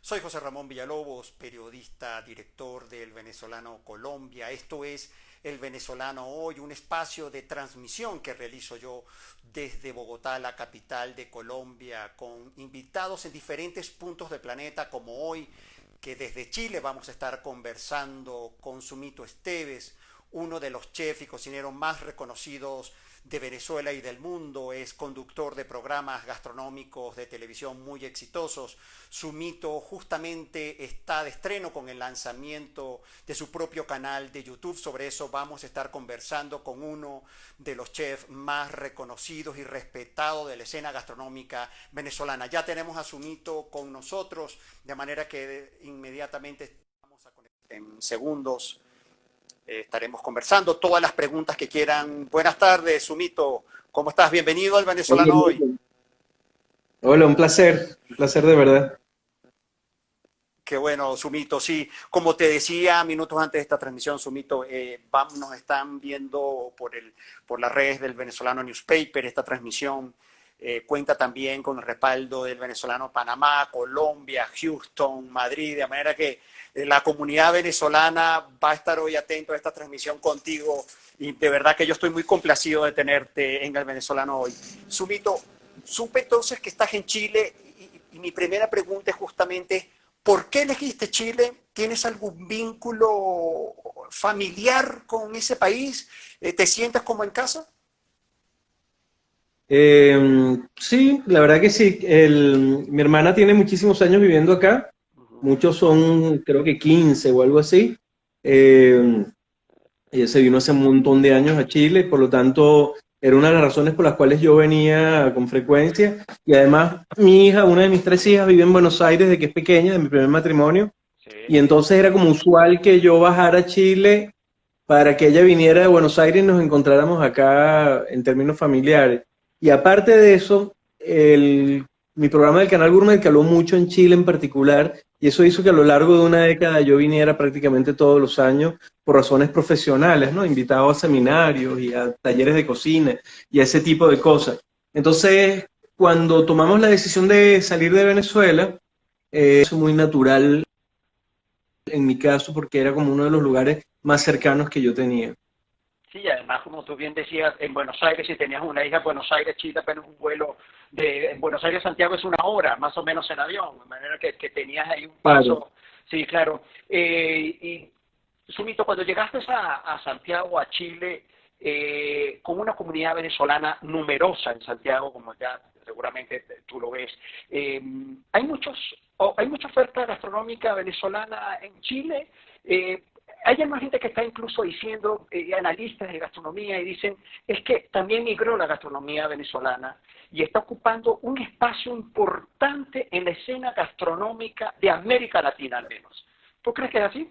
Soy José Ramón Villalobos, periodista, director del Venezolano Colombia. Esto es El Venezolano Hoy, un espacio de transmisión que realizo yo desde Bogotá, la capital de Colombia, con invitados en diferentes puntos del planeta, como hoy, que desde Chile vamos a estar conversando con Sumito Esteves, uno de los chefs y cocineros más reconocidos de Venezuela y del mundo. Es conductor de programas gastronómicos de televisión muy exitosos. Sumito justamente está de estreno con el lanzamiento de su propio canal de YouTube. Sobre eso vamos a estar conversando con uno de los chefs más reconocidos y respetados de la escena gastronómica venezolana. Ya tenemos a Sumito con nosotros, de manera que inmediatamente vamos a conectar en segundos. Estaremos conversando todas las preguntas que quieran. Buenas tardes, Sumito. ¿Cómo estás? Bienvenido al Venezolano Hoy. Hola, un placer de verdad. Qué bueno, Sumito. Sí, como te decía minutos antes de esta transmisión, Sumito, nos están viendo por las redes del Venezolano Newspaper. Esta transmisión cuenta también con el respaldo del Venezolano Panamá, Colombia, Houston, Madrid, de manera que la comunidad venezolana va a estar hoy atento a esta transmisión contigo, y de verdad que yo estoy muy complacido de tenerte en el Venezolano Hoy. Sumito, supe entonces que estás en Chile y mi primera pregunta es justamente, ¿por qué elegiste Chile? ¿Tienes algún vínculo familiar con ese país? ¿Te sientes como en casa? Sí, la verdad que sí. Mi hermana tiene muchísimos años viviendo acá. Uh-huh. Muchos son, creo que 15 o algo así. Eh, Ella se vino hace un montón de años a Chile, por lo tanto, era una de las razones por las cuales yo venía con frecuencia. Y además, mi hija, una de mis tres hijas, vive en Buenos Aires desde que es pequeña, de mi primer matrimonio. Sí. Y entonces era como usual que yo bajara a Chile para que ella viniera de Buenos Aires y nos encontráramos acá en términos familiares. Y aparte de eso, mi programa del canal Gourmet caló mucho en Chile en particular, y eso hizo que a lo largo de una década yo viniera prácticamente todos los años por razones profesionales, ¿no? Invitado a seminarios y a talleres de cocina y a ese tipo de cosas. Entonces, cuando tomamos la decisión de salir de Venezuela, es muy natural en mi caso porque era como uno de los lugares más cercanos que yo tenía. Sí, además, como tú bien decías, en Buenos Aires, si tenías una hija en Buenos Aires, Chile, apenas un vuelo de Buenos Aires a Santiago es una hora, más o menos en avión, de manera que tenías ahí un Claro. paso. Sí, claro. Y Sumito, cuando llegaste a Santiago, a Chile, con una comunidad venezolana numerosa en Santiago, como ya seguramente tú lo ves, ¿hay hay mucha oferta gastronómica venezolana en Chile? Hay más gente que está incluso diciendo, analistas de gastronomía, y dicen, es que también migró la gastronomía venezolana y está ocupando un espacio importante en la escena gastronómica de América Latina al menos. ¿Tú crees que es así?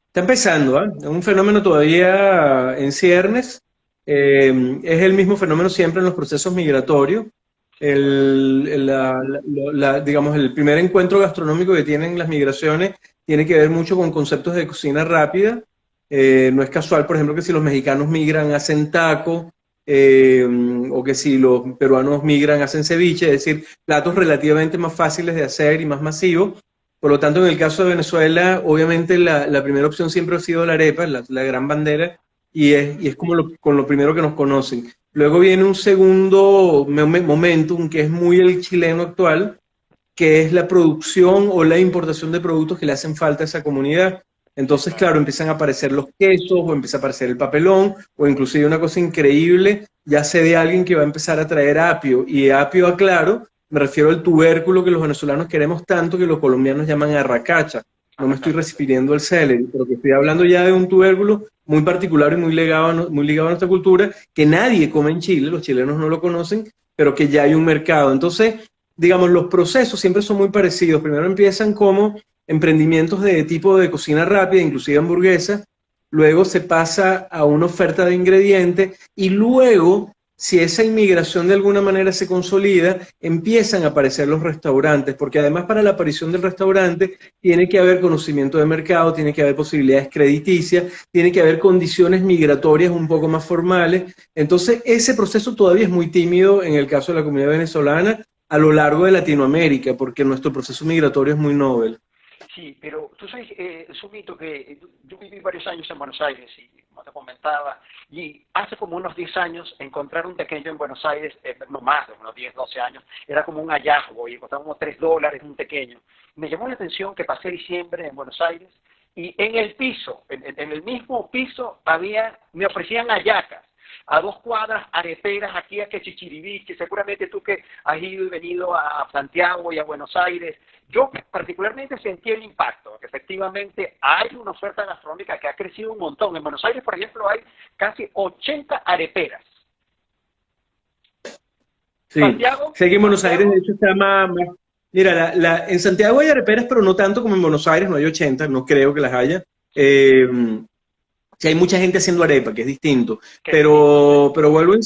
Está empezando, ¿ah? Es un fenómeno todavía en ciernes. Es el mismo fenómeno siempre en los procesos migratorios. Digamos, el primer encuentro gastronómico que tienen las migraciones tiene que ver mucho con conceptos de cocina rápida. No es casual, por ejemplo, que si los mexicanos migran hacen taco, o que si los peruanos migran hacen ceviche, es decir, platos relativamente más fáciles de hacer y más masivos. Por lo tanto, en el caso de Venezuela, obviamente la primera opción siempre ha sido la arepa, la gran bandera, y es como con lo primero que nos conocen. Luego viene un segundo momentum, que es muy el chileno actual, que es la producción o la importación de productos que le hacen falta a esa comunidad. Entonces, Claro. claro, empiezan a aparecer los quesos, o empieza a aparecer el papelón, o inclusive una cosa increíble, ya sé de alguien que va a empezar a traer apio, y apio, aclaro, me refiero al tubérculo que los venezolanos queremos tanto que los colombianos llaman arracacha. No me estoy Arracacha, sí. refiriendo al celery, pero que estoy hablando ya de un tubérculo muy particular y muy ligado a nuestra cultura, que nadie come en Chile, los chilenos no lo conocen, pero que ya hay un mercado. Entonces, digamos, los procesos siempre son muy parecidos. Primero empiezan como emprendimientos de tipo de cocina rápida, inclusive hamburguesa, luego se pasa a una oferta de ingredientes y luego, si esa inmigración de alguna manera se consolida, empiezan a aparecer los restaurantes, porque además para la aparición del restaurante tiene que haber conocimiento de mercado, tiene que haber posibilidades crediticias, tiene que haber condiciones migratorias un poco más formales. Entonces, ese proceso todavía es muy tímido en el caso de la comunidad venezolana. a lo largo de Latinoamérica, porque nuestro proceso migratorio es muy novel. Sí, pero tú sabes, Sumito, que yo viví varios años en Buenos Aires y como te comentaba, y hace como unos 10 años encontrar un pequeño en Buenos Aires, no más de unos 10, 12 años, era como un hallazgo y encontraba como $3 un pequeño. Me llamó la atención que pasé diciembre en Buenos Aires y en el piso, en el mismo piso, me ofrecían hallacas. A 2 cuadras, areperas, aquí a Chichiriví, que seguramente tú que has ido y venido a Santiago y a Buenos Aires, yo particularmente sentí el impacto, que efectivamente hay una oferta gastronómica que ha crecido un montón. En Buenos Aires, por ejemplo, hay casi 80 areperas. Sí, Santiago, sé que en Buenos Aires Santiago, de hecho está más. Mira, en Santiago hay areperas, pero no tanto como en Buenos Aires, no hay 80, no creo que las haya. Sí hay mucha gente haciendo arepa, que es distinto, qué distinto, sí. pero vuelvo a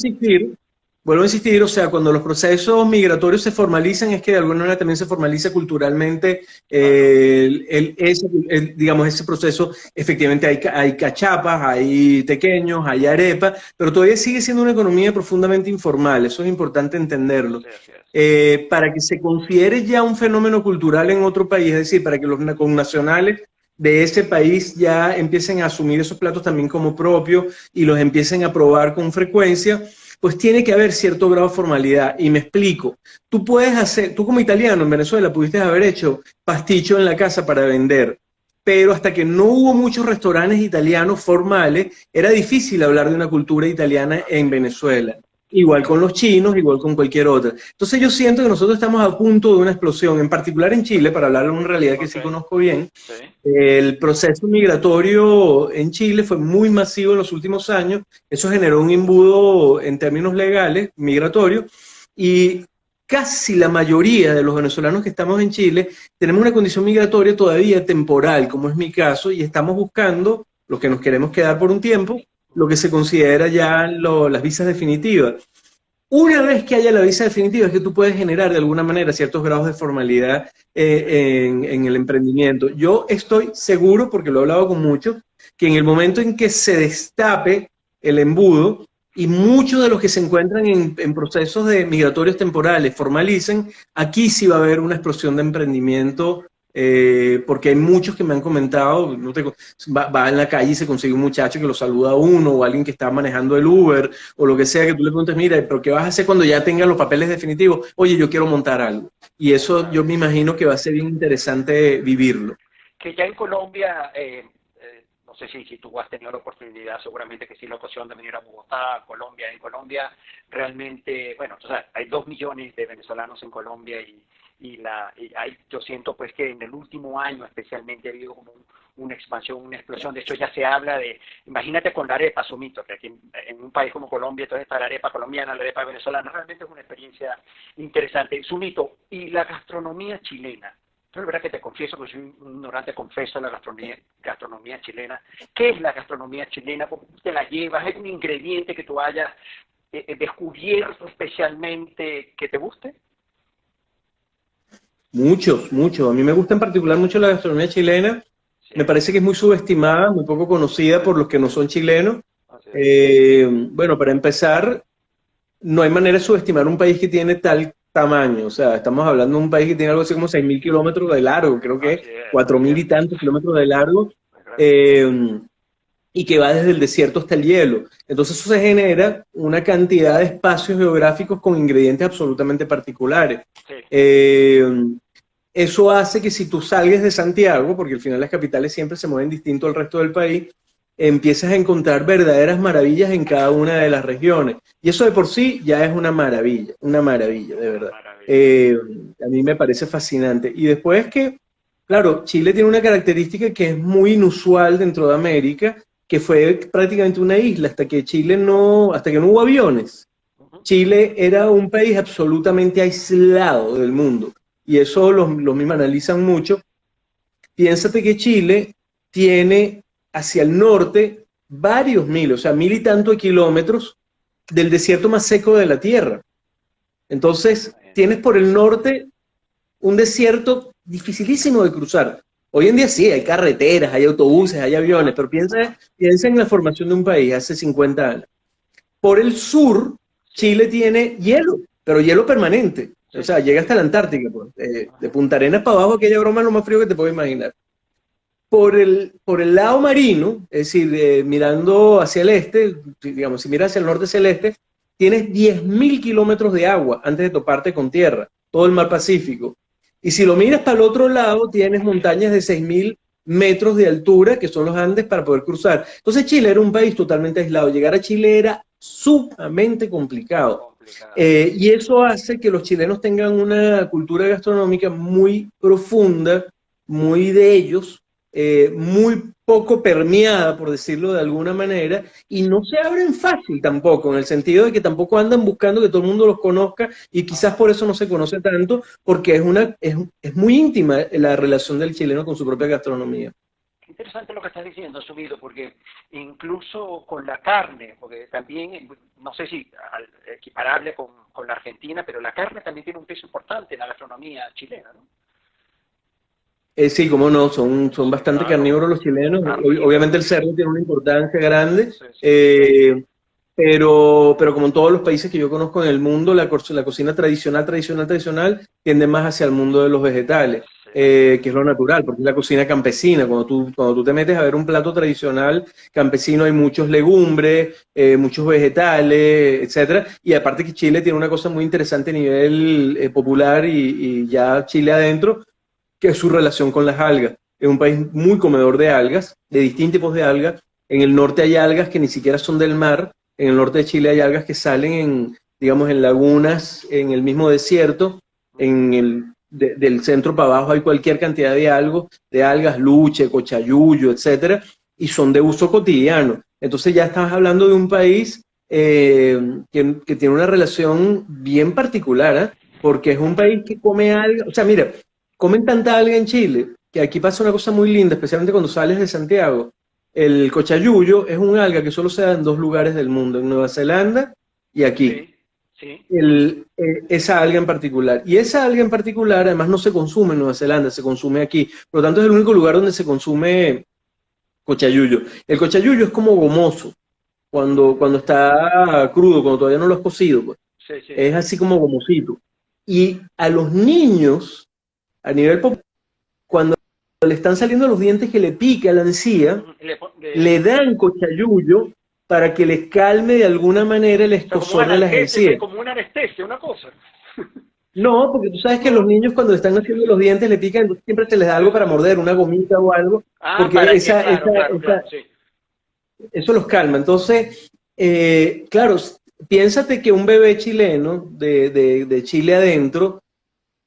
insistir, o sea, cuando los procesos migratorios se formalizan, es que de alguna manera también se formaliza culturalmente, Claro, digamos, ese proceso. Efectivamente hay cachapas, hay tequeños, hay arepa, pero todavía sigue siendo una economía profundamente informal, eso es importante entenderlo. sí, así es. Para que se considere ya un fenómeno cultural en otro país, es decir, para que los connacionales de ese país ya empiecen a asumir esos platos también como propios y los empiecen a probar con frecuencia, pues tiene que haber cierto grado de formalidad. Y me explico, tú como italiano en Venezuela pudiste haber hecho pasticho en la casa para vender, pero hasta que no hubo muchos restaurantes italianos formales, era difícil hablar de una cultura italiana en Así es. Venezuela. Igual con los chinos, igual con cualquier otra. Entonces yo siento que nosotros estamos a punto de una explosión, en particular en Chile, para hablar de una realidad que Ok, sí conozco bien. sí, El proceso migratorio en Chile fue muy masivo en los últimos años. Eso generó un embudo en términos legales, migratorio, y casi la mayoría de los venezolanos que estamos en Chile tenemos una condición migratoria todavía temporal, como es mi caso, y estamos buscando, los que nos queremos quedar por un tiempo, lo que se considera ya las visas definitivas. Una vez que haya la visa definitiva es que tú puedes generar de alguna manera ciertos grados de formalidad en el emprendimiento. Yo estoy seguro, porque lo he hablado con muchos, que en el momento en que se destape el embudo y muchos de los que se encuentran en procesos de migratorios temporales formalicen, aquí sí va a haber una explosión de emprendimiento, porque hay muchos que me han comentado, va en la calle y se consigue un muchacho que lo saluda a uno, o alguien que está manejando el Uber, o lo que sea, que tú le preguntes, mira, pero ¿qué vas a hacer cuando ya tengas los papeles definitivos? Oye, yo quiero montar algo. Y eso yo me imagino que va a ser bien interesante vivirlo. que ya en Colombia, no sé si tú has tenido la oportunidad, seguramente que sí, la ocasión de venir a Bogotá, a Colombia. En Colombia realmente, bueno, o sea, hay 2 millones de venezolanos en Colombia yo siento pues que en el último año especialmente ha habido como una expansión, una explosión. De hecho ya se habla de, imagínate con la arepa, Sumito, que aquí en un país como Colombia, entonces está la arepa colombiana, la arepa venezolana, realmente es una experiencia interesante. Sumito, y la gastronomía chilena. Yo la verdad que te confieso que soy un ignorante, confeso la gastronomía chilena. ¿Qué es la gastronomía chilena? ¿Cómo te la llevas? ¿Hay un ingrediente que tú hayas descubierto especialmente que te guste? Muchos, muchos. A mí me gusta en particular mucho la gastronomía chilena. Sí, Me parece que es muy subestimada, muy poco conocida por los que no son chilenos. así es. Bueno, para empezar, no hay manera de subestimar un país que tiene tal tamaño. O sea, estamos hablando de un país que tiene algo así como 6.000 kilómetros de largo, creo que es Así es, cuatro así mil es. y tantos kilómetros de largo, Es grande. eh, y que va desde el desierto hasta el hielo. Entonces eso se genera una cantidad de espacios geográficos con ingredientes absolutamente particulares. Sí, Eh, Eso hace que si tú salgas de Santiago, porque al final las capitales siempre se mueven distinto al resto del país, empiezas a encontrar verdaderas maravillas en cada una de las regiones. Y eso de por sí ya es una maravilla, de verdad. maravilla. A mí me parece fascinante. Y después que, claro, Chile tiene una característica que es muy inusual dentro de América, que fue prácticamente una isla hasta que no hubo aviones. Uh-huh. Chile era un país absolutamente aislado del mundo. Y eso los mismos analizan mucho. Piénsate que Chile tiene hacia el norte varios miles, o sea, 1.000 y tantos kilómetros del desierto más seco de la Tierra. Entonces, tienes por el norte un desierto dificilísimo de cruzar. Hoy en día sí, hay carreteras, hay autobuses, hay aviones, pero piensa en la formación de un país hace 50 años. Por el sur, Sí, Chile tiene hielo, pero hielo permanente. O sea, llega hasta la Antártica, pues. De Punta Arenas para abajo, aquella broma es lo más frío que te puedo imaginar. Por el lado marino, es decir, mirando hacia el este, digamos, si miras hacia el norte hacia el este, tienes 10.000 kilómetros de agua antes de toparte con tierra, todo el mar Pacífico. Y si lo miras para el otro lado, tienes montañas de 6.000 metros de altura, que son los Andes, para poder cruzar. Entonces Chile era un país totalmente aislado. Llegar a Chile era sumamente complicado. Y eso hace que los chilenos tengan una cultura gastronómica muy profunda, muy de ellos, muy poco permeada, por decirlo de alguna manera, y no se abren fácil tampoco, en el sentido de que tampoco andan buscando que todo el mundo los conozca, y quizás por eso no se conoce tanto, porque es muy íntima la relación del chileno con su propia gastronomía. Interesante lo que estás diciendo, Sumido, porque incluso con la carne, porque también, no sé si equiparable con la Argentina, pero la carne también tiene un peso importante en la gastronomía chilena, ¿no? Sí, cómo no, son bastante carnívoros los chilenos. Obviamente el cerdo tiene una importancia grande, pero como en todos los países que yo conozco en el mundo, la cocina tradicional tiende más hacia el mundo de los vegetales, que es lo natural, porque es la cocina campesina. Cuando tú te metes a ver un plato tradicional campesino, hay muchos legumbres, muchos vegetales, etcétera. Y aparte que Chile tiene una cosa muy interesante a nivel popular y ya Chile adentro, que es su relación con las algas. Es un país muy comedor de algas, de distintos tipos de algas. En el norte hay algas que ni siquiera son del mar. En el norte de Chile hay algas que salen digamos, en lagunas, en el mismo desierto. Del centro para abajo hay cualquier cantidad de algas, luche, cochayuyo, etcétera, y son de uso cotidiano. Entonces ya estás hablando de un país que tiene una relación bien particular, ¿eh? Porque es un país que come algas. O sea, mira, comen tanta alga en Chile que aquí pasa una cosa muy linda, especialmente cuando sales de Santiago. El cochayuyo es un alga que solo se da en 2 lugares del mundo, en Nueva Zelanda y aquí. Sí. Esa alga en particular. Y esa alga en particular además no se consume en Nueva Zelanda, se consume aquí. Por lo tanto es el único lugar donde se consume cochayuyo. El cochayuyo es como gomoso cuando está crudo, cuando todavía no lo has cocido, pues. Es así como gomosito. Y a los niños, a nivel popular, cuando le están saliendo los dientes que le pica la encía, le dan cochayuyo para que les calme de alguna manera el escozor de las encías. Como una anestesia, una cosa. No, porque tú sabes que los niños cuando le están haciendo los dientes le pican, entonces siempre se les da algo para morder, una gomita o algo, porque eso los calma. Entonces, claro, piénsate que un bebé chileno, de Chile adentro,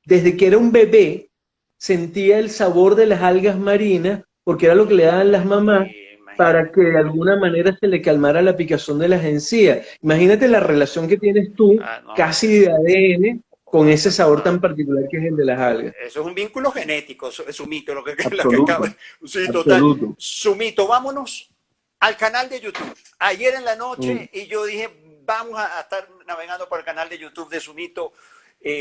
desde que era un bebé, sentía el sabor de las algas marinas, porque era lo que le daban las mamás, para que de alguna manera se le calmara la picazón de las encías. Imagínate la relación que tienes tú, casi de ADN, con ese sabor tan particular que es el de las algas. Eso es un vínculo genético, es un mito, lo que Absoluto, acaba. Sí, total. Sumito, vámonos al canal de YouTube. Ayer en la noche, y yo dije, vamos a estar navegando por el canal de YouTube de Sumito.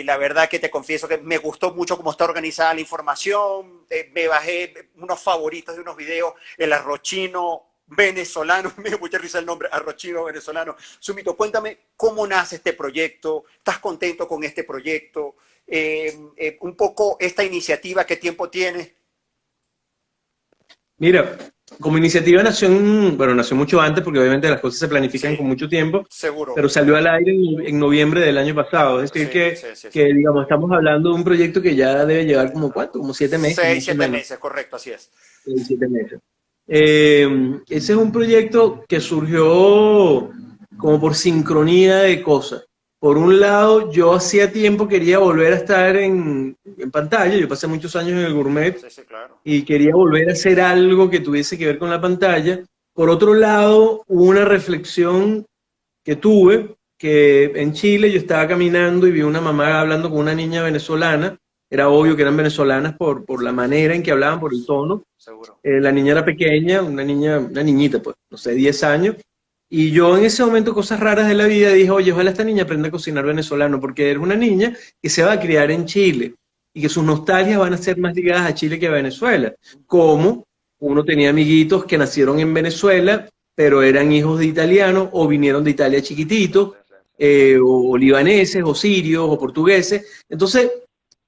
La verdad que te confieso que me gustó mucho cómo está organizada la información. Me bajé unos favoritos de unos videos, el arrochino venezolano, me dio mucha risa el nombre, arrochino venezolano. Sumito, cuéntame cómo nace este proyecto, ¿estás contento con este proyecto? Un poco esta iniciativa, ¿qué tiempo tiene? Mira, como iniciativa nació mucho antes, porque obviamente las cosas se planifican con mucho tiempo, seguro. Pero salió al aire en noviembre del año pasado. Es decir, que digamos, estamos hablando de un proyecto que ya debe llevar como, ¿cuánto? Como 7 meses. 6, 7 meses, correcto, así es. 7 meses. Ese es un proyecto que surgió como por sincronía de cosas. Por un lado, yo hacía tiempo quería volver a estar en pantalla. Yo pasé muchos años en el Gourmet claro. Y quería volver a hacer algo que tuviese que ver con la pantalla. Por otro lado, hubo una reflexión que tuve, que en Chile yo estaba caminando y vi una mamá hablando con una niña venezolana. Era obvio que eran venezolanas por la manera en que hablaban, por el tono. Seguro. La niña era pequeña, una niñita, pues, no sé, 10 años. Y yo en ese momento, cosas raras de la vida, dije, oye, ojalá esta niña aprenda a cocinar venezolano, porque era una niña que se va a criar en Chile y que sus nostalgias van a ser más ligadas a Chile que a Venezuela. Como uno tenía amiguitos que nacieron en Venezuela, pero eran hijos de italianos o vinieron de Italia chiquititos, o libaneses, o sirios, o portugueses. Entonces,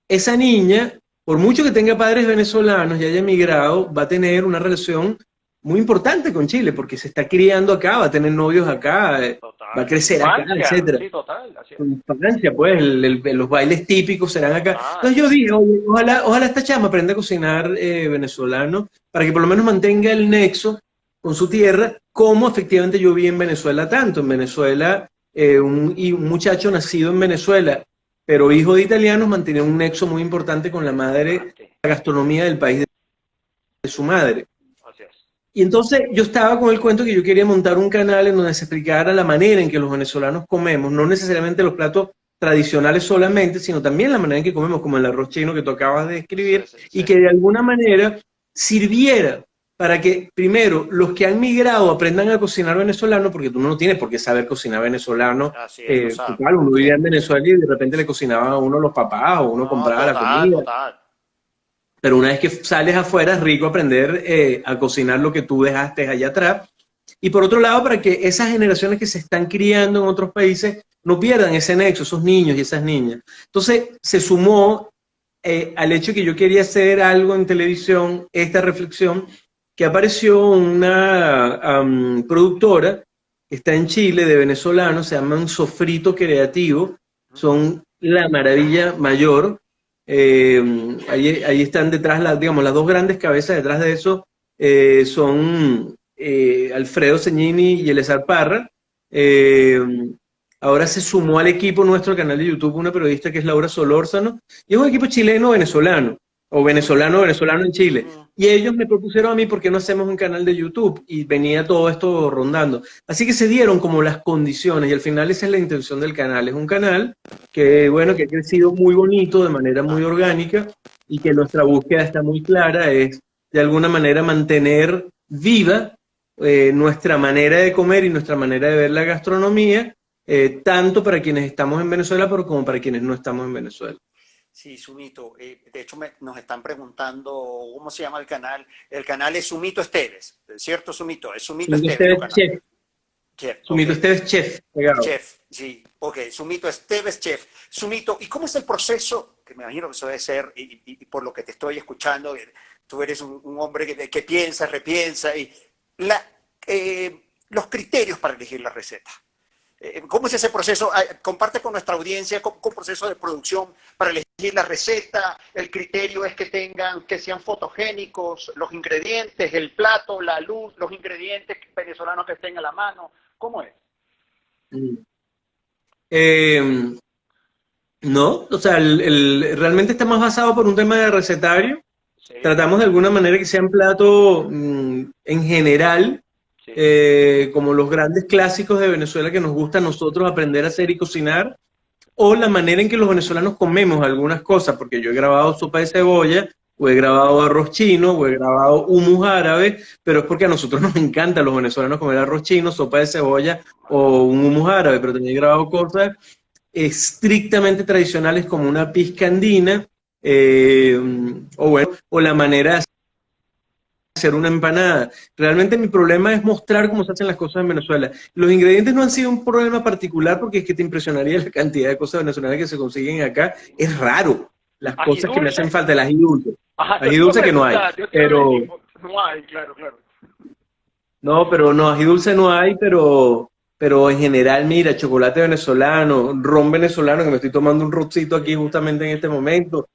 esa niña, por mucho que tenga padres venezolanos y haya emigrado, va a tener una relación muy importante con Chile, porque se está criando acá, va a tener novios acá, va a Total. crecer acá, Infancia, etcétera. sí, total. Así es. En Francia, pues, los bailes típicos serán acá. Total. Entonces yo dije, oye, ojalá esta chama aprenda a cocinar venezolano, para que por lo menos mantenga el nexo con su tierra, como efectivamente yo vi en Venezuela tanto. En Venezuela, un muchacho nacido en Venezuela, pero hijo de italianos, mantenía un nexo muy importante con la madre, la gastronomía del país de su madre. Así es. Y entonces yo estaba con el cuento que yo quería montar un canal en donde se explicara la manera en que los venezolanos comemos, no necesariamente los platos tradicionales solamente, sino también la manera en que comemos, como el arroz chino que tú acabas de describir, Sí, sí, y sí. que de alguna manera sirviera para que, primero, los que han migrado aprendan a cocinar venezolano, porque tú no tienes por qué saber cocinar venezolano. Así es, lo sabe. Total, uno vivía Sí. en Venezuela y de repente le cocinaban a uno los papás o uno No, compraba la total, comida. total. Pero una vez que sales afuera es rico aprender a cocinar lo que tú dejaste allá atrás. Y por otro lado, para que esas generaciones que se están criando en otros países no pierdan ese nexo, esos niños y esas niñas. Entonces se sumó al hecho que yo quería hacer algo en televisión, esta reflexión, que apareció una productora que está en Chile, de venezolanos, se llaman Sofrito Creativo, son la maravilla mayor. Ahí están detrás, digamos, las dos grandes cabezas detrás de eso son Alfredo Cegnini y Elezar Parra. Ahora se sumó al equipo nuestro canal de YouTube una periodista que es Laura Solórzano, y es un equipo chileno-venezolano, o venezolano-venezolano en Chile. Y ellos me propusieron a mí por qué no hacemos un canal de YouTube, y venía todo esto rondando. Así que se dieron como las condiciones, y al final esa es la intención del canal. Es un canal que, bueno, que ha crecido muy bonito, de manera muy orgánica, y que nuestra búsqueda está muy clara, es de alguna manera mantener viva nuestra manera de comer y nuestra manera de ver la gastronomía, tanto para quienes estamos en Venezuela, pero como para quienes no estamos en Venezuela. Sí, Sumito. De hecho, nos están preguntando cómo se llama el canal. El canal es Sumito Esteves, ¿cierto, Sumito? Es Sumito Esteves, ¿no, canal? Chef. Chef, Sumito okay. Esteves Chef. Pegado. Chef, sí, ok. Sumito Esteves Chef. Sumito, ¿y cómo es el proceso? Que me imagino que eso debe ser, y por lo que te estoy escuchando, tú eres un hombre que piensa, repiensa, y los criterios para elegir la receta. ¿Cómo es ese proceso? Comparte con nuestra audiencia cómo es el proceso de producción para elegir la receta. El criterio es que sean fotogénicos, los ingredientes, el plato, la luz, los ingredientes venezolanos que estén a la mano. ¿Cómo es? No, o sea, realmente está más basado por un tema de recetario. Sí. Tratamos de alguna manera que sean platos en general, sí, como los grandes clásicos de Venezuela que nos gusta a nosotros aprender a hacer y cocinar, o la manera en que los venezolanos comemos algunas cosas, porque yo he grabado sopa de cebolla, o he grabado arroz chino, o he grabado hummus árabe, pero es porque a nosotros nos encanta a los venezolanos comer arroz chino, sopa de cebolla o un hummus árabe, pero también he grabado cosas estrictamente tradicionales como una pizca andina, o la manera de hacer una empanada. Realmente mi problema es mostrar cómo se hacen las cosas en Venezuela. Los ingredientes no han sido un problema particular, porque es que te impresionaría la cantidad de cosas venezolanas que se consiguen acá. Es raro las cosas que me hacen falta, el ají dulce. Ají dulce que no hay, pero... No hay, claro. No, pero no, ají dulce no hay, pero en general, mira, chocolate venezolano, ron venezolano, que me estoy tomando un roncito aquí justamente en este momento.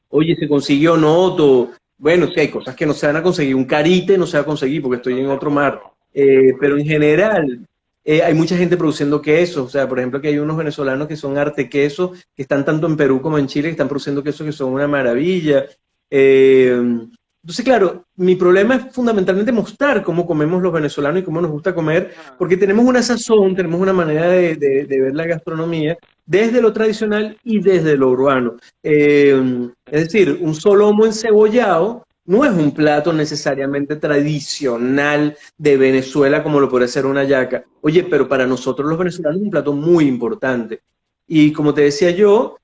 Oye, se consiguió noto. Bueno, sí, hay cosas que no se van a conseguir. Un carite no se va a conseguir porque estoy en otro mar. Pero en general, hay mucha gente produciendo queso. O sea, por ejemplo, que hay unos venezolanos que son arte queso, que están tanto en Perú como en Chile, que están produciendo quesos que son una maravilla. Entonces, claro, mi problema es fundamentalmente mostrar cómo comemos los venezolanos y cómo nos gusta comer, porque tenemos una sazón, tenemos una manera de ver la gastronomía desde lo tradicional y desde lo urbano. Es decir, un solomo encebollado no es un plato necesariamente tradicional de Venezuela como lo puede ser una yaca. Oye, pero para nosotros los venezolanos es un plato muy importante. Y como te decía yo,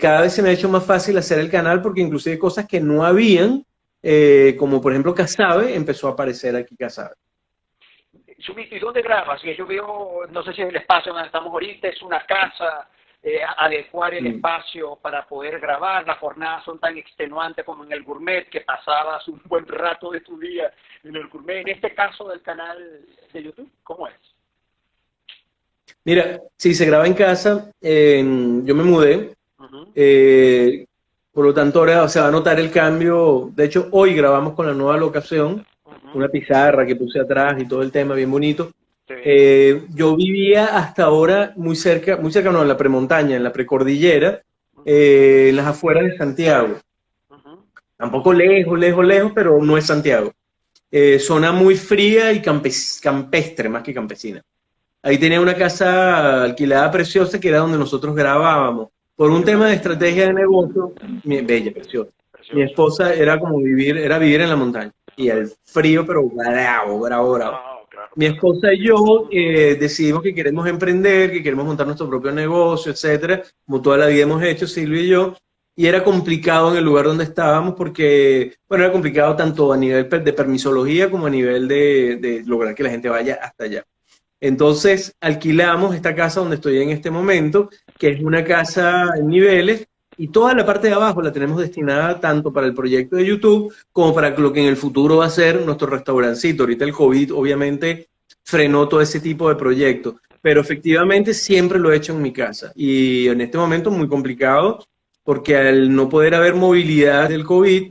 cada vez se me ha hecho más fácil hacer el canal, porque inclusive cosas que no habían, como por ejemplo casabe, empezó a aparecer aquí casabe. Chumito, ¿y dónde grabas? Que yo veo, no sé si es el espacio donde estamos ahorita, es una casa, adecuar el espacio para poder grabar. Las jornadas son tan extenuantes como en el Gourmet, que pasabas un buen rato de tu día en el Gourmet. En este caso del canal de YouTube, ¿cómo es? Mira, sí, se graba en casa. Yo me mudé. Uh-huh. Por lo tanto, ahora se va a notar el cambio. De hecho, hoy grabamos con la nueva locación, una pizarra que puse atrás y todo el tema bien bonito. Sí. Yo vivía hasta ahora muy cerca, no, en la premontaña, en la precordillera, en las afueras de Santiago. Tampoco lejos, pero no es Santiago. Zona muy fría y campestre, más que campesina. Ahí tenía una casa alquilada preciosa que era donde nosotros grabábamos. Por un tema de estrategia de negocio, bella, preciosa. Mi esposa era como vivir en la montaña. Y el frío, pero bravo. Mi esposa y yo decidimos que queremos emprender, que queremos montar nuestro propio negocio, etcétera, como toda la vida hemos hecho, Silvia y yo. Y era complicado en el lugar donde estábamos porque, bueno, era complicado tanto a nivel de permisología como a nivel de lograr que la gente vaya hasta allá. Entonces alquilamos esta casa donde estoy en este momento, que es una casa en niveles, y toda la parte de abajo la tenemos destinada tanto para el proyecto de YouTube como para lo que en el futuro va a ser nuestro restaurancito. Ahorita el COVID obviamente frenó todo ese tipo de proyectos, pero efectivamente siempre lo he hecho en mi casa. Y en este momento muy complicado porque al no poder haber movilidad del COVID,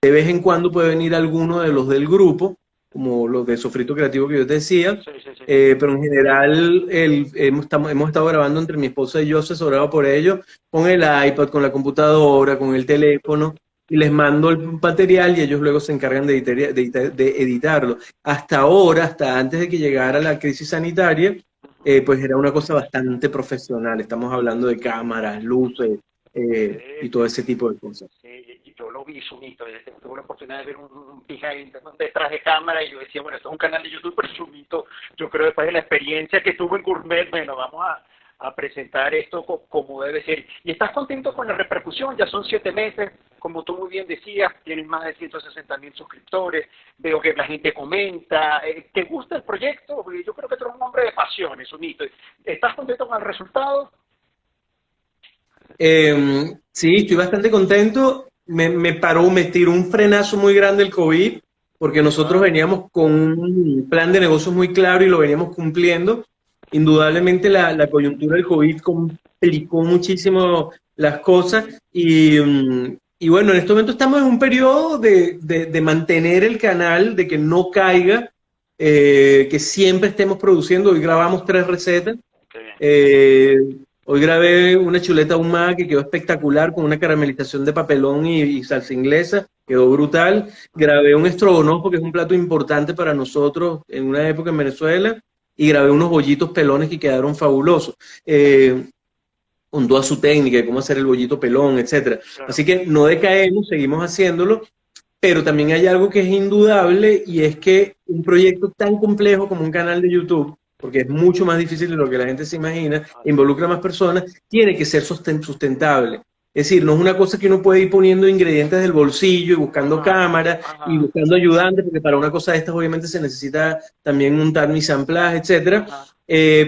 de vez en cuando puede venir alguno de los del grupo, como los de Sofrito Creativo que yo te decía, sí. Pero en general hemos estado grabando entre mi esposa y yo, asesorado por ellos, con el iPad, con la computadora, con el teléfono, y les mando el material y ellos luego se encargan de editarlo. Hasta ahora, hasta antes de que llegara la crisis sanitaria, pues era una cosa bastante profesional. Estamos hablando de cámaras, luces y todo ese tipo de cosas. Yo lo vi, Chumito, tuve la oportunidad de ver un behind detrás de cámara y yo decía, bueno, esto es un canal de YouTube, pero Chumito, yo creo después de la experiencia que tuvo en Gourmet, bueno, vamos a presentar esto como debe ser. ¿Y estás contento con la repercusión? Ya son 7 meses, como tú muy bien decías, tienes más de 160,000 suscriptores, veo que la gente comenta. ¿Te gusta el proyecto? Porque yo creo que tú eres un hombre de pasiones, Chumito. ¿Estás contento con el resultado? Sí, estoy bastante contento. Me tiró un frenazo muy grande el COVID, porque nosotros veníamos con un plan de negocios muy claro y lo veníamos cumpliendo. Indudablemente la coyuntura del COVID complicó muchísimo las cosas y bueno, en este momento estamos en un periodo de mantener el canal, de que no caiga, que siempre estemos produciendo. Hoy grabamos 3 recetas. Hoy grabé una chuleta ahumada que quedó espectacular con una caramelización de papelón y salsa inglesa, quedó brutal. Grabé un estrogonofe, que es un plato importante para nosotros en una época en Venezuela, y grabé unos bollitos pelones que quedaron fabulosos. Con toda su técnica de cómo hacer el bollito pelón, etcétera. Claro. Así que no decaemos, seguimos haciéndolo, pero también hay algo que es indudable, y es que un proyecto tan complejo como un canal de YouTube, porque es mucho más difícil de lo que la gente se imagina, involucra a más personas, tiene que ser sustentable. Es decir, no es una cosa que uno puede ir poniendo ingredientes del bolsillo y buscando cámaras y buscando ayudantes, porque para una cosa de estas obviamente se necesita también montar mise en place, etcétera.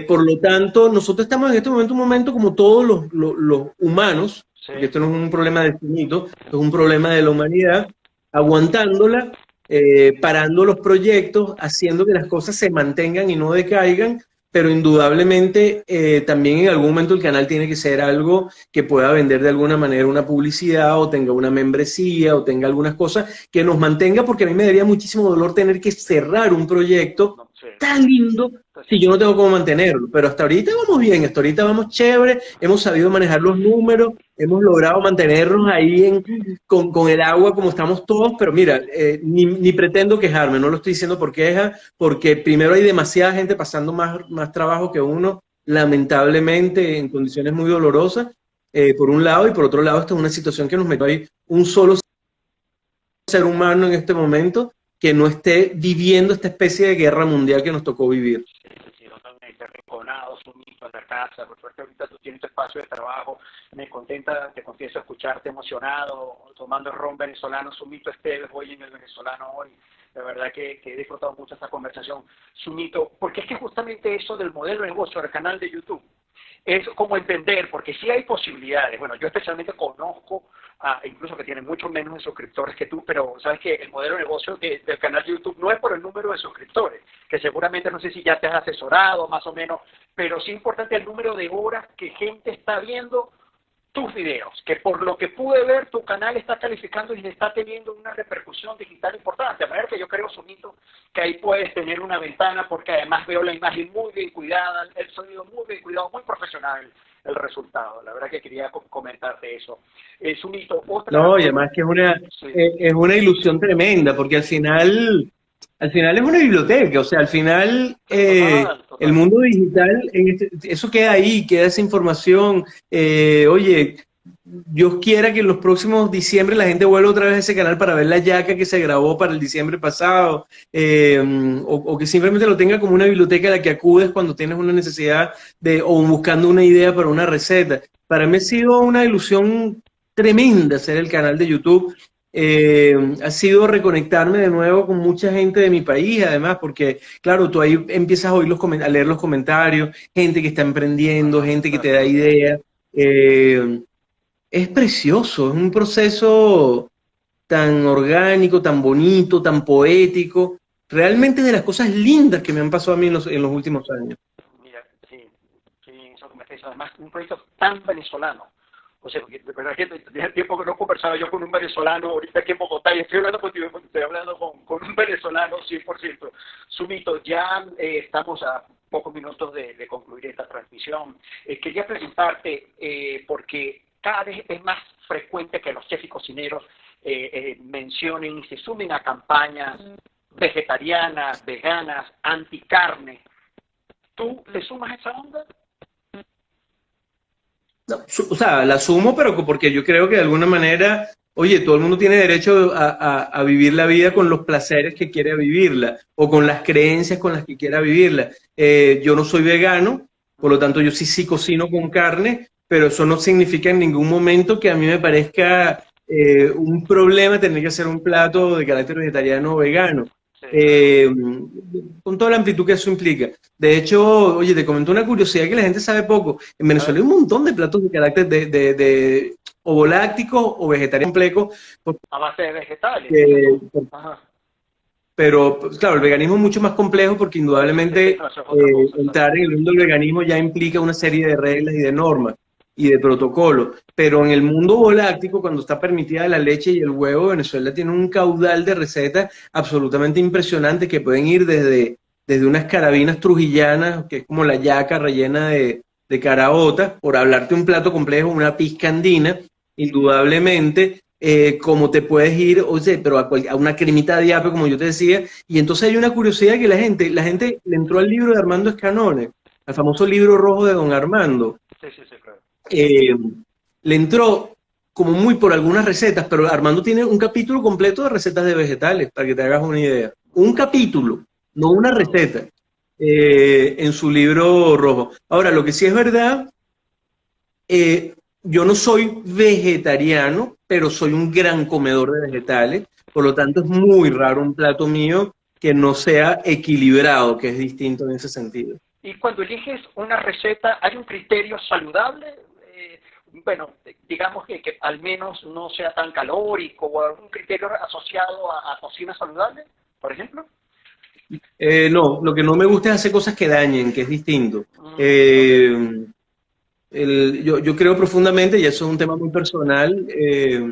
Por lo tanto, nosotros estamos en este momento como todos los humanos, porque esto no es un problema de finito, es un problema de la humanidad, aguantándola, parando los proyectos, haciendo que las cosas se mantengan y no decaigan, pero indudablemente también en algún momento el canal tiene que ser algo que pueda vender de alguna manera una publicidad, o tenga una membresía, o tenga algunas cosas que nos mantenga, porque a mí me daría muchísimo dolor tener que cerrar un proyecto tan lindo si yo no tengo cómo mantenerlo. Pero hasta ahorita vamos bien, hasta ahorita vamos chévere, hemos sabido manejar los números, hemos logrado mantenernos ahí con el agua como estamos todos, pero mira, ni pretendo quejarme, no lo estoy diciendo por queja, porque primero hay demasiada gente pasando más trabajo que uno, lamentablemente en condiciones muy dolorosas, por un lado, y por otro lado, esta es una situación que nos metió ahí un solo ser humano en este momento que no esté viviendo esta especie de guerra mundial que nos tocó vivir. Sí, totalmente. abandonado, sumido en la casa. Por suerte ahorita tú tienes tu espacio de trabajo. Me contenta, te confieso, escucharte emocionado, tomando el ron venezolano. Sumito Esteves hoy en el Venezolano Hoy. La verdad que he disfrutado mucho esta conversación. Sumito, porque es que justamente eso del modelo de negocio del canal de YouTube es como entender, porque sí hay posibilidades. Bueno, yo especialmente conozco incluso que tienen mucho menos de suscriptores que tú, pero sabes que el modelo de negocio del canal de YouTube no es por el número de suscriptores, que seguramente no sé si ya te has asesorado más o menos, pero sí es importante el número de horas que gente está viendo tus videos, que por lo que pude ver tu canal está calificando y está teniendo una repercusión digital importante, de manera que yo creo, Sumito, que ahí puedes tener una ventana, porque además veo la imagen muy bien cuidada, el sonido muy bien cuidado, muy profesional el resultado. La verdad que quería comentarte eso. Sumito, otra... No, y además que Sí. es una ilusión tremenda, porque al final es una biblioteca, o sea, al final Total, el total. mundo digital, eso queda ahí, queda esa información. Oye, Dios quiera que en los próximos diciembre la gente vuelva otra vez a ese canal para ver la yaca que se grabó para el diciembre pasado, o que simplemente lo tenga como una biblioteca a la que acudes cuando tienes una necesidad o buscando una idea para una receta. Para mí ha sido una ilusión tremenda hacer el canal de YouTube. Ha sido reconectarme de nuevo con mucha gente de mi país, además, porque, claro, tú ahí empiezas a oír a leer los comentarios, gente que está emprendiendo, gente que te da ideas. Es precioso, es un proceso tan orgánico, tan bonito, tan poético. Realmente de las cosas lindas que me han pasado a mí en los últimos años. Mira, sí, sí, eso que me está diciendo. Además, un proyecto tan venezolano. O sea, porque de verdad que tenía tiempo que no conversaba yo con un venezolano, ahorita aquí en Bogotá, y estoy hablando contigo, estoy hablando con un venezolano 100%. Sumito, ya estamos a pocos minutos de concluir esta transmisión. Quería preguntarte, porque cada vez es más frecuente que los chefs y cocineros mencionen y se sumen a campañas vegetarianas, veganas, anticarne. ¿Tú te sumas a esa onda? No, o sea, la asumo, pero porque yo creo que de alguna manera, oye, todo el mundo tiene derecho a vivir la vida con los placeres que quiere vivirla o con las creencias con las que quiera vivirla. Yo no soy vegano, por lo tanto yo sí cocino con carne, pero eso no significa en ningún momento que a mí me parezca un problema tener que hacer un plato de carácter vegetariano o vegano. Sí, claro. Eh, con toda la amplitud que eso implica. De hecho, oye, te comento una curiosidad que la gente sabe poco. En A Venezuela ver, hay un montón de platos de carácter de ovolácticos o vegetariano complejo, a base de vegetales, dices porque, tú. Ajá. pero pues, claro, el veganismo es mucho más complejo porque Sí, sí, indudablemente no, eso es otra cosa, exacto. entrar en el mundo del veganismo ya implica una serie de reglas y de normas y de protocolos. Pero en el mundo voláctico, cuando está permitida la leche y el huevo, Venezuela tiene un caudal de recetas absolutamente impresionantes que pueden ir desde unas carabinas trujillanas, que es como la yaca rellena de caraotas, por hablarte un plato complejo, una pizca andina, indudablemente, como te puedes ir, oye, pero a una cremita de ape, como yo te decía, y entonces hay una curiosidad que la gente le entró al libro de Armando Escanone, al famoso libro rojo de Don Armando, Sí, sí, sí, claro. eh, le entró como muy por algunas recetas, pero Armando tiene un capítulo completo de recetas de vegetales, para que te hagas una idea. Un capítulo, no una Wow. receta, en su libro rojo. Ahora, lo que sí es verdad, yo no soy vegetariano, pero soy un gran comedor de vegetales, por lo tanto es muy raro un plato mío que no sea equilibrado, que es distinto en ese sentido. Y cuando eliges una receta, ¿hay un criterio saludable? Bueno, digamos que al menos no sea tan calórico o algún criterio asociado a cocina saludable, por ejemplo. No, lo que no me gusta es hacer cosas que dañen, que es distinto. Ok. Yo creo profundamente, y eso es un tema muy personal, que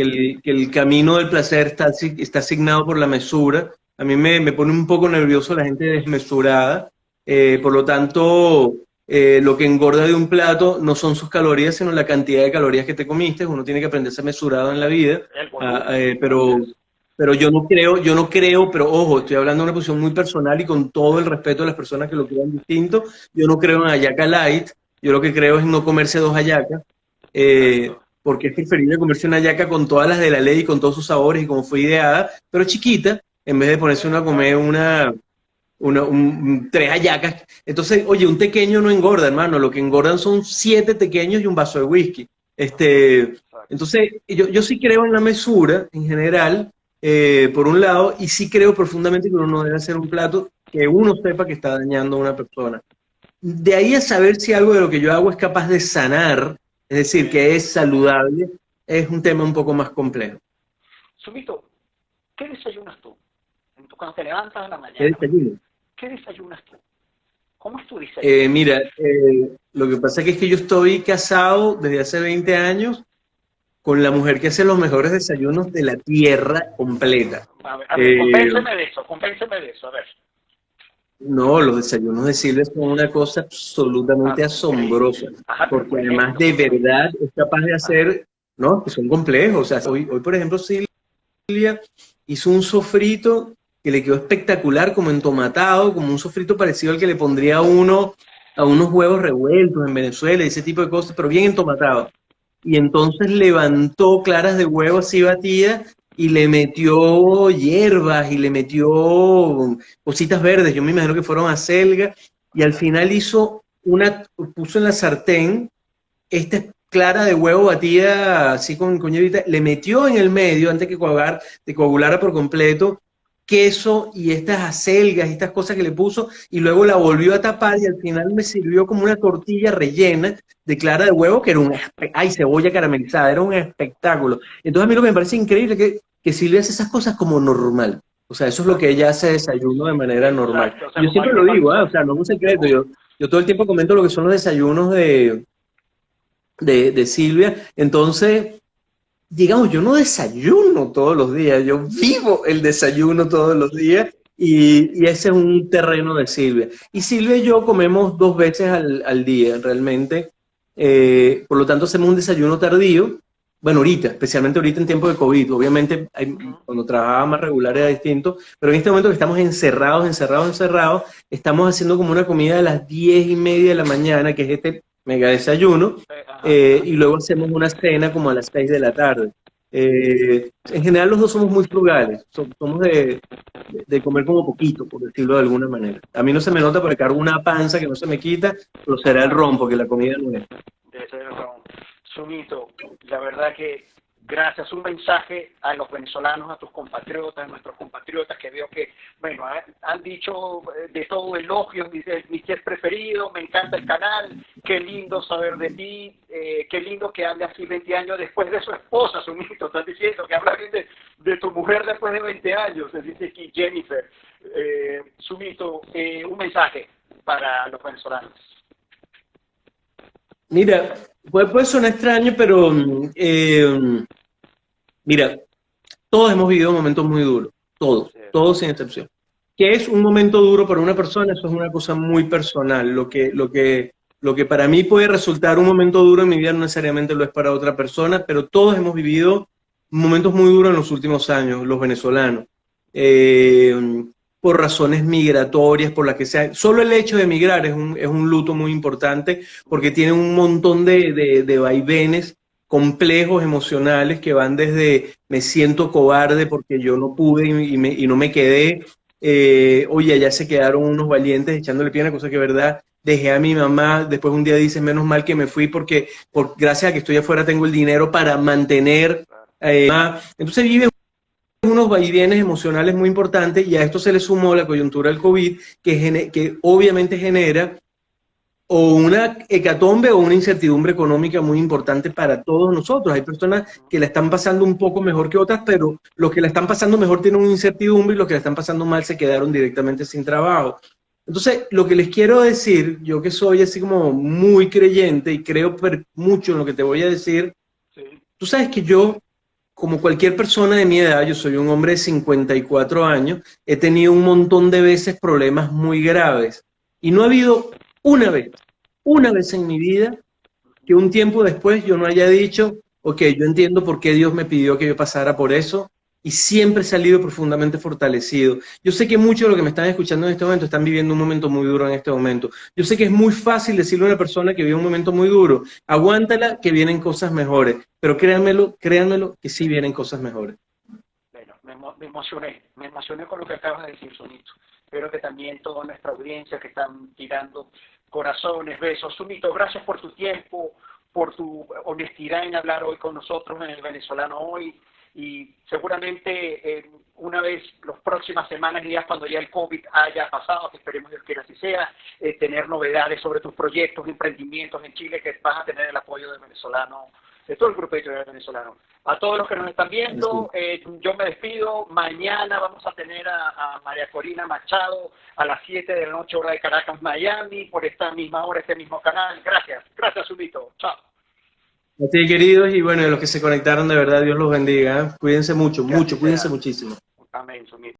el camino del placer está asignado por la mesura. A mí me pone un poco nervioso la gente desmesurada. Por lo tanto, lo que engorda de un plato no son sus calorías, sino la cantidad de calorías que te comiste. Uno tiene que aprender a ser mesurado en la vida. El volumen, así Pero es. yo no creo, pero ojo, estoy hablando de una posición muy personal y con todo el respeto de las personas que lo crean distinto. Yo no creo en hallaca light. Yo lo que creo es no comerse dos hallacas. Exacto. Porque es preferible comerse una yaca con todas las de la ley y con todos sus sabores y como fue ideada, pero chiquita, en vez de ponerse uno a comer tres hallacas. Entonces, oye, un tequeño no engorda, hermano, lo que engordan son 7 tequeños y un vaso de whisky. Entonces, yo sí creo en la mesura en general, por un lado, y sí creo profundamente que uno no debe hacer un plato que uno sepa que está dañando a una persona. De ahí a saber si algo de lo que yo hago es capaz de sanar, es decir, que es saludable, es un tema un poco más complejo. Sumito, ¿qué desayunas tú? Cuando te levantas a la ¿Qué mañana, desayuno? ¿qué desayunas tú? ¿Cómo es tu desayuno? Mira, lo que pasa es que yo estoy casado desde hace 20 años con la mujer que hace los mejores desayunos de la tierra completa. A ver, Eh, convénceme de eso, a ver. no, los desayunos de Silvia son una cosa absolutamente asombrosa, Increíble. Ajá, pero porque por además ejemplo, de verdad es capaz de ajá, hacer, ¿no? Que son complejos. O sea, hoy por ejemplo, Silvia hizo un sofrito que le quedó espectacular, como entomatado, como un sofrito parecido al que le pondría uno a unos huevos revueltos en Venezuela, y ese tipo de cosas, pero bien entomatado. Y entonces levantó claras de huevo así batidas y le metió hierbas y le metió cositas verdes, yo me imagino que fueron acelga, y al final puso en la sartén esta clara de huevo batida así con hierbita, le metió en el medio antes de coagulara por completo queso y estas acelgas y estas cosas que le puso, y luego la volvió a tapar y al final me sirvió como una tortilla rellena de clara de huevo que era ay, cebolla caramelizada, era un espectáculo. Entonces a mí lo que me parece increíble es que Silvia hace esas cosas como normal. O sea, eso es lo que ella hace desayuno de manera normal. exacto, o sea, Y yo como siempre algo lo más, digo, o sea, no es un secreto. Yo todo el tiempo comento lo que son los desayunos de Silvia. Entonces, digamos, yo no desayuno todos los días, yo vivo el desayuno todos los días y ese es un terreno de Silvia. Y Silvia y yo comemos 2 veces al día, realmente. Por lo tanto, hacemos un desayuno tardío. Bueno, ahorita, especialmente ahorita en tiempo de COVID. Obviamente, cuando trabajaba más regular era distinto, pero en este momento que estamos encerrados, estamos haciendo como una comida a las 10:30 de la mañana, que es este mega desayuno, y luego hacemos una cena como a las 6 de la tarde. En general los dos somos muy frugales, somos de comer como poquito, por decirlo de alguna manera. A mí no se me nota porque cargo una panza que no se me quita, pero será el ron, porque la comida no es. de ser razón. Sumito, la verdad que gracias, un mensaje a los venezolanos, a tus compatriotas, a nuestros compatriotas que veo que, bueno, han dicho de todo elogios, dice, mi chef preferido, me encanta el canal, qué lindo saber de ti, qué lindo que hable así 20 años después de su esposa, Sumito, estás diciendo que habla bien de tu mujer después de 20 años, se dice aquí Jennifer. Sumito, un mensaje para los venezolanos. Mira, puede sonar extraño, pero mira, todos hemos vivido momentos muy duros, todos sin excepción. ¿Qué es un momento duro para una persona? Eso es una cosa muy personal. Lo que para mí puede resultar un momento duro en mi vida no necesariamente lo es para otra persona, pero todos hemos vivido momentos muy duros en los últimos años, los venezolanos. Por razones migratorias, por las que sea. Solo el hecho de emigrar es un luto muy importante porque tiene un montón de vaivenes complejos emocionales que van desde me siento cobarde porque yo no pude y no me quedé, oye, allá se quedaron unos valientes echándole pie a una cosa que verdad, dejé a mi mamá, después un día dices, menos mal que me fui porque gracias a que estoy afuera tengo el dinero para mantener, entonces vive unos vaivenes emocionales muy importantes y a esto se le sumó la coyuntura del COVID que obviamente genera o una hecatombe o una incertidumbre económica muy importante para todos nosotros. Hay personas que la están pasando un poco mejor que otras, pero los que la están pasando mejor tienen una incertidumbre y los que la están pasando mal se quedaron directamente sin trabajo. Entonces, lo que les quiero decir, yo que soy así como muy creyente y creo mucho en lo que te voy a decir, sí. Tú sabes que yo, como cualquier persona de mi edad, yo soy un hombre de 54 años, he tenido un montón de veces problemas muy graves y no ha habido una vez en mi vida que un tiempo después yo no haya dicho, ok, yo entiendo por qué Dios me pidió que yo pasara por eso y siempre he salido profundamente fortalecido. Yo sé que muchos de los que me están escuchando en este momento están viviendo un momento muy duro en este momento. Yo sé que es muy fácil decirle a una persona que vive un momento muy duro, aguántala que vienen cosas mejores, pero créanmelo, que sí vienen cosas mejores. Bueno, me emocioné con lo que acabas de decir, Sonito. espero que también toda nuestra audiencia que están tirando corazones, besos. Sumito, gracias por tu tiempo, por tu honestidad en hablar hoy con nosotros en el Venezolano Hoy, y seguramente una vez, las próximas semanas y días, cuando ya el COVID haya pasado, que esperemos Dios quiera así sea, tener novedades sobre tus proyectos, emprendimientos en Chile, que vas a tener el apoyo del venezolano, de todo el grupo editorial venezolano. A todos los que nos están viendo, yo me despido. Mañana vamos a tener a María Corina Machado a las 7 de la noche, hora de Caracas, Miami, por esta misma hora, este mismo canal. Gracias, gracias, Sumito. Chao. A ti, queridos, y bueno, de los que se conectaron, de verdad, Dios los bendiga. Cuídense mucho, mucho, cuídense muchísimo. Amén, Sumito.